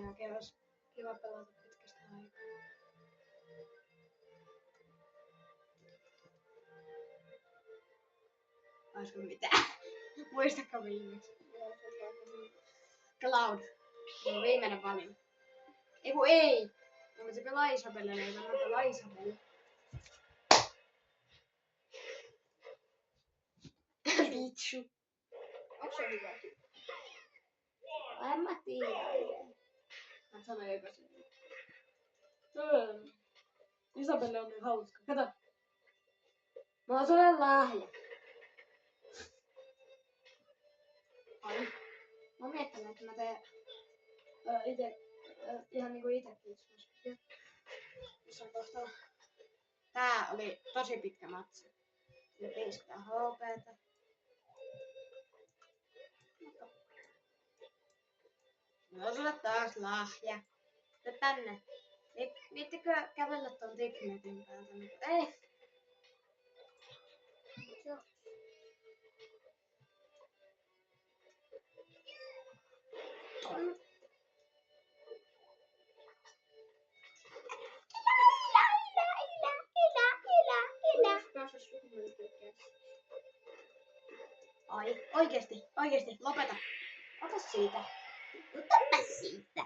jälkeen olisi kiva pelata pitkästä aikaa. Olisiko mitään? Muistatko viimeksi? Cloud. Se on viimeinen valinta. Eiku ei! Onko se pelaa Isabelle? Ei vaan pelaa Isabelle. Pichu. Onko se hyvä? En mä tiedä oikein. Mä sanoin joka se. Isabelle on niin hauska. Kato. Mä oon sulle lahja. Ai. Mä oon miettinyt, että mä teen ihan niinku itekin. Jossain kohtaa. Tää oli tosi pitkä matsi. Sille 50 HP:tä. Mä oon sulle taas lahja. Tuu tänne. Viittikö kävellä ton Tignetin päältä? Ei. Joo. Ai, oikeesti, lopeta. Ota siitä. Otapa siitä.